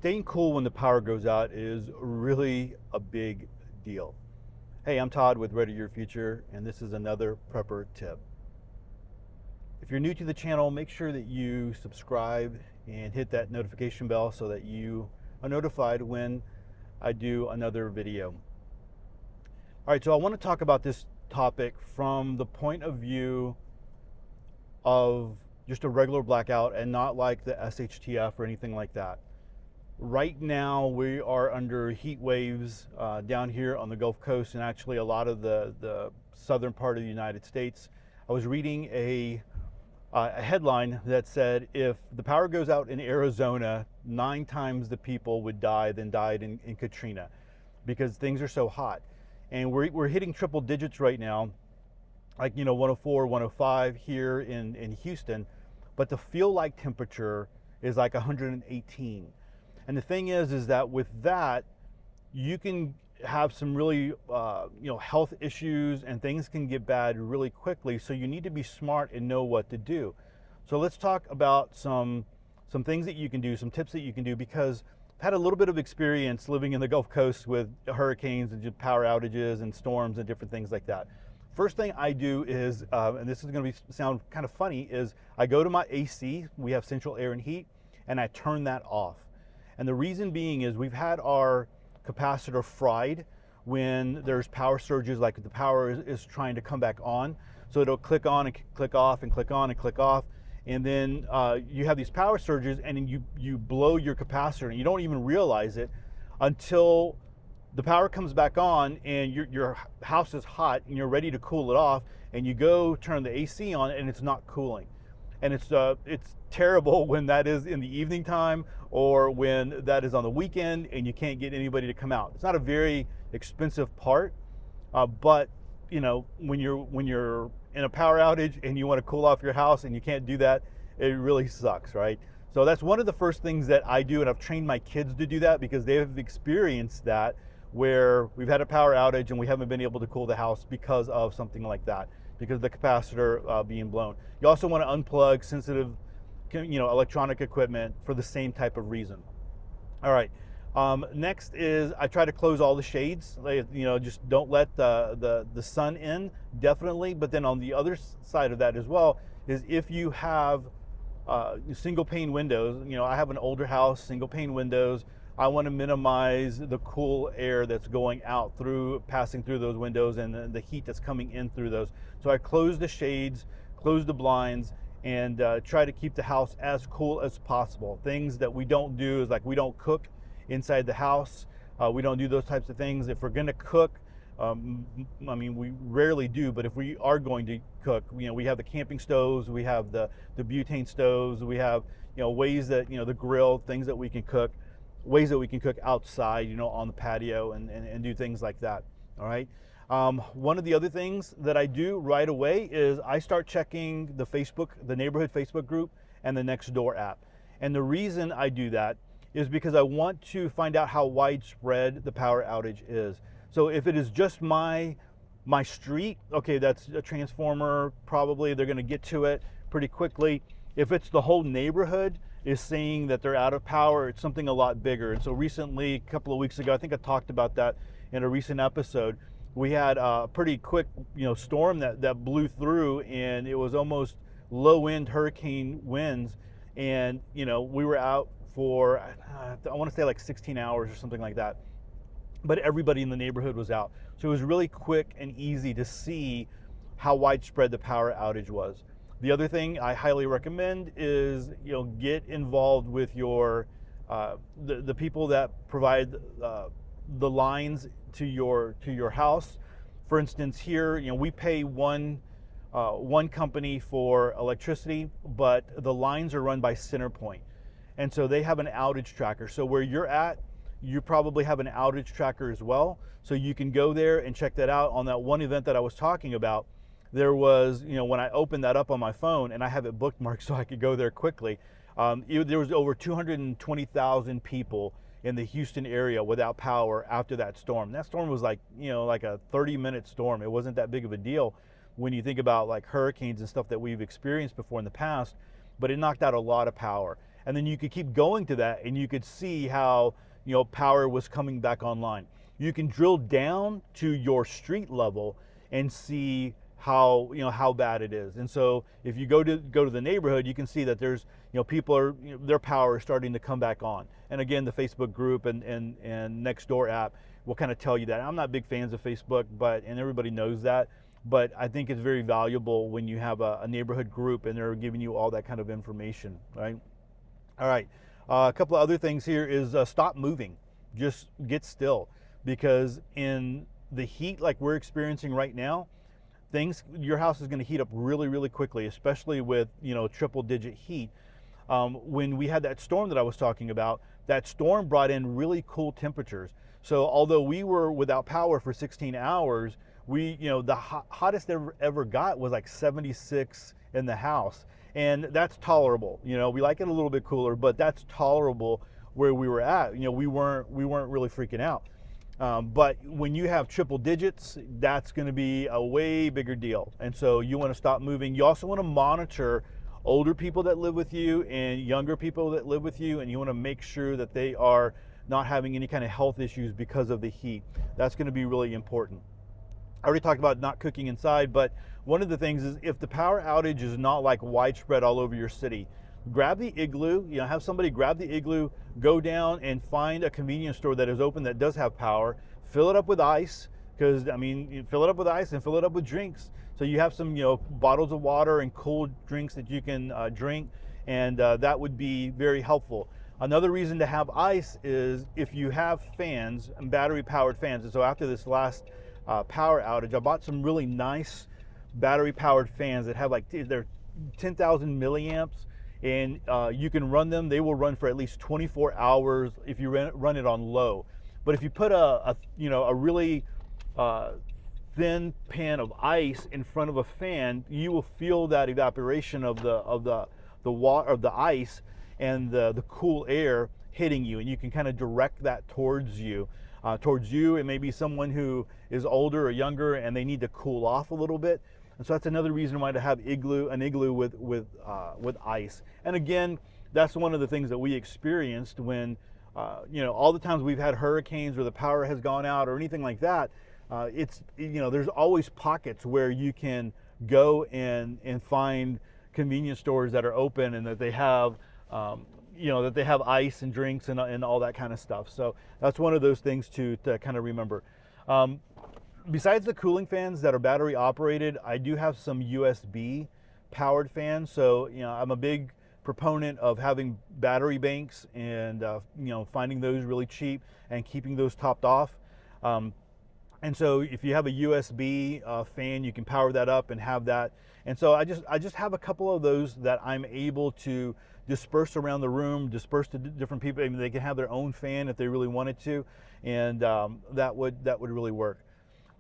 Staying cool when the power goes out is really a big deal. Hey, I'm Todd with Ready Your Future, and this is another prepper tip. If you're new to the channel, make sure that you subscribe and hit that notification bell so that you are notified when I do another video. All right, so I want to talk about this topic from the point of view of just a regular blackout and not like the SHTF or anything like that. Right now, we are under heat waves down here on the Gulf Coast and actually a lot of the southern part of the United States. I was reading a headline that said if the power goes out in Arizona, 9 times the people would die than died in Katrina because things are so hot. And we're hitting triple digits right now, like 104, 105 here in Houston, but the feel-like temperature is like 118. And the thing is that with that, you can have some really, health issues and things can get bad really quickly. So you need to be smart and know what to do. So let's talk about some things that you can do, some tips that you can do, because I've had a little bit of experience living in the Gulf Coast with hurricanes and power outages and storms and different things like that. First thing I do is, and this is going to sound kind of funny, is I go to my AC. We have central air and heat, and I turn that off. And the reason being is we've had our capacitor fried when there's power surges, like the power is trying to come back on. So it'll click on and click off and click on and click off. And then you have these power surges and then you blow your capacitor and you don't even realize it until the power comes back on and your house is hot and you're ready to cool it off and you go turn the AC on and it's not cooling. And it's terrible when that is in the evening time or when that is on the weekend and you can't get anybody to come out. It's not a very expensive part, but when you're in a power outage and you want to cool off your house and you can't do that, it really sucks, right? So that's one of the first things that I do, and I've trained my kids to do that because they have experienced that where we've had a power outage and we haven't been able to cool the house because of something like that, because of the capacitor being blown. You also want to unplug sensitive, electronic equipment for the same type of reason. All right. Next is I try to close all the shades. Just don't let the sun in, definitely. But then on the other side of that as well is if you have single pane windows. I have an older house, single pane windows. I want to minimize the cool air that's going out passing through those windows and the heat that's coming in through those. So I close the shades, close the blinds, and try to keep the house as cool as possible. Things that we don't do is like we don't cook inside the house. We don't do those types of things. If we're going to cook, we rarely do, but if we are going to cook, we have the camping stoves, we have the butane stoves, we have ways that the grill, things that we can cook. Ways that we can cook outside, on the patio and do things like that. All right. One of the other things that I do right away is I start checking the neighborhood Facebook group and the Nextdoor app. And the reason I do that is because I want to find out how widespread the power outage is. So if it is just my street, okay, that's a transformer, probably they're going to get to it pretty quickly. If it's the whole neighborhood is saying that they're out of power, it's something a lot bigger. And so recently, a couple of weeks ago, I think I talked about that in a recent episode, we had a pretty quick storm that blew through, and it was almost low-end hurricane winds. And we were out for I want to say like 16 hours or something like that, but everybody in the neighborhood was out. So it was really quick and easy to see how widespread the power outage was. The other thing I highly recommend is get involved with your the people that provide the lines to your house. For instance, here we pay one company for electricity, but the lines are run by CenterPoint, and so they have an outage tracker. So where you're at, you probably have an outage tracker as well. So you can go there and check that out. On that one event that I was talking about, there was, when I opened that up on my phone, and I have it bookmarked so I could go there quickly, there was over 220,000 people in the Houston area without power after that storm. That storm was like a 30-minute storm. It wasn't that big of a deal when you think about like hurricanes and stuff that we've experienced before in the past, but it knocked out a lot of power. and then you could keep going to that, and you could see how, you know, power was coming back online. You can drill down to your street level and see how, you know, how bad it is. And so if you go to the neighborhood, you can see that there's, you know, people are, you know, their power is starting to come back on. And again, the Facebook group and Nextdoor app will kind of tell you that. I'm not big fans of Facebook, and everybody knows that, but I think it's very valuable when you have a neighborhood group and they're giving you all that kind of information, right? All right, a couple of other things here is stop moving, just get still, because in the heat like we're experiencing right now, your house is going to heat up really, really quickly, especially with, you know, triple digit heat. When we had that storm that I was talking about, that storm brought in really cool temperatures. So although we were without power for 16 hours, you know, the hottest ever got was like 76 in the house. And that's tolerable. You know, we like it a little bit cooler, but that's tolerable where we were at. You know, we weren't really freaking out. But when you have triple digits, that's going to be a way bigger deal. And so you want to stop moving. You also want to monitor older people that live with you and younger people that live with you, and you want to make sure that they are not having any kind of health issues because of the heat. That's going to be really important. I already talked about not cooking inside, but one of the things is if the power outage is not like widespread all over your city, grab the igloo, you know, have somebody grab the igloo, go down and find a convenience store that is open that does have power, fill it up with ice, because I mean, you fill it up with ice and fill it up with drinks. So you have some, you know, bottles of water and cold drinks that you can drink, and that would be very helpful. Another reason to have ice is if you have fans, and battery powered fans. And so after this last power outage, I bought some really nice battery powered fans that have like, they're 10,000 milliamps, and you can run them. They will run for at least 24 hours if you run it on low. But if you put a really thin pan of ice in front of a fan, you will feel that evaporation of the water, of the ice, and the cool air hitting you, and you can kind of direct that towards you. It may be someone who is older or younger and they need to cool off a little bit. And so that's another reason why to have an igloo with ice. And again, that's one of the things that we experienced when, you know, all the times we've had hurricanes or the power has gone out or anything like that. It's, you know, there's always pockets where you can go and find convenience stores that are open and that they have, you know, that they have ice and drinks and all that kind of stuff. So that's one of those things to kind of remember. Besides the cooling fans that are battery operated, I do have some USB powered fans. So, you know, I'm a big proponent of having battery banks and, you know, finding those really cheap and keeping those topped off. And so if you have a USB fan, you can power that up and have that. And so I just have a couple of those that I'm able to disperse around the room, disperse to different people. I mean, they can have their own fan if they really wanted to, and that would really work.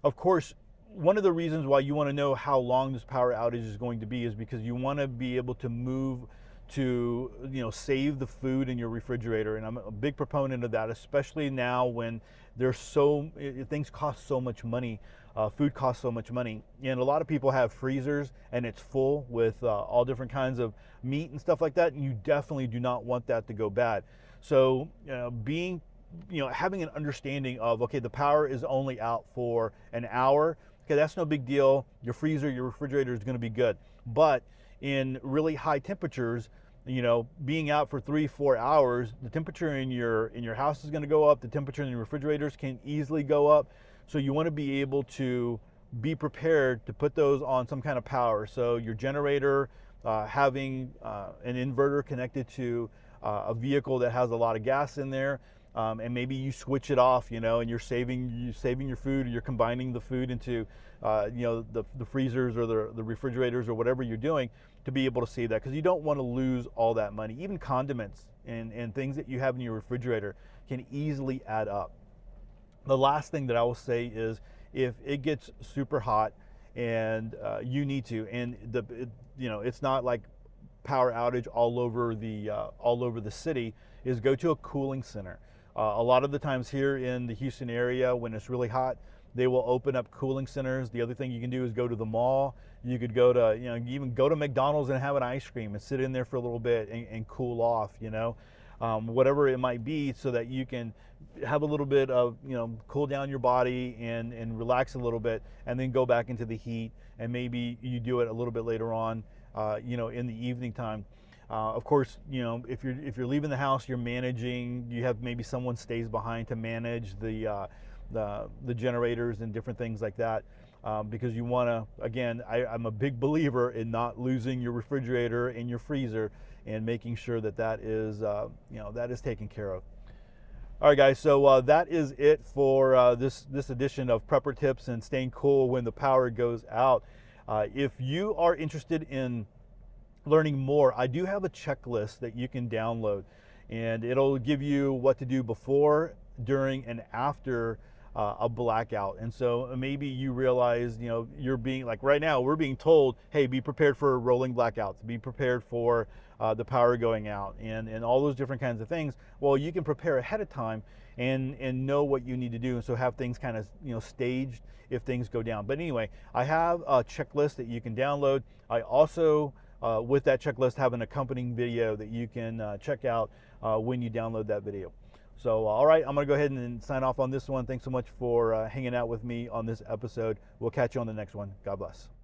Of course, one of the reasons why you want to know how long this power outage is going to be is because you want to be able to move to, you know, save the food in your refrigerator. And I'm a big proponent of that, especially now when things cost so much money. Food costs so much money, and a lot of people have freezers and it's full with all different kinds of meat and stuff like that, and you definitely do not want that to go bad. So having an understanding of, okay, the power is only out for an hour, okay, that's no big deal. Your freezer, your refrigerator is going to be good. But in really high temperatures, you know, being out for 3-4 hours, the temperature in your house is going to go up. The temperature in your refrigerators can easily go up. So you want to be able to be prepared to put those on some kind of power. So your generator, having an inverter connected to a vehicle that has a lot of gas in there, and maybe you switch it off, you know, and you're saving your food, or you're combining the food into, you know, the freezers or the refrigerators or whatever you're doing to be able to save that, because you don't want to lose all that money. Even condiments and things that you have in your refrigerator can easily add up. The last thing that I will say is, if it gets super hot and you need to, and it's not like power outage all over the city, is go to a cooling center. A lot of the times here in the Houston area, when it's really hot, They will open up cooling centers. The other thing you can do is go to the mall. You could go to, even go to McDonald's and have an ice cream and sit in there for a little bit and cool off, whatever it might be, so that you can have a little bit of, cool down your body and relax a little bit, and then go back into the heat. And maybe you do it a little bit later on, in the evening time. Of course, if you're leaving the house, you're managing. You have maybe someone stays behind to manage the generators and different things like that, because you want to. Again, I'm a big believer in not losing your refrigerator and your freezer, and making sure that is that is taken care of. All right, guys. So that is it for this edition of Prepper Tips and staying cool when the power goes out. If you are interested in learning more, I do have a checklist that you can download, and it'll give you what to do before, during, and after a blackout. And so maybe you realize, you're being, like right now, we're being told, hey, be prepared for rolling blackouts, be prepared for the power going out, and all those different kinds of things. Well, you can prepare ahead of time and know what you need to do, and so have things kind of staged if things go down. But anyway, I have a checklist that you can download. I also with that checklist, have an accompanying video that you can check out when you download that video. So, all right, I'm going to go ahead and sign off on this one. Thanks so much for hanging out with me on this episode. We'll catch you on the next one. God bless.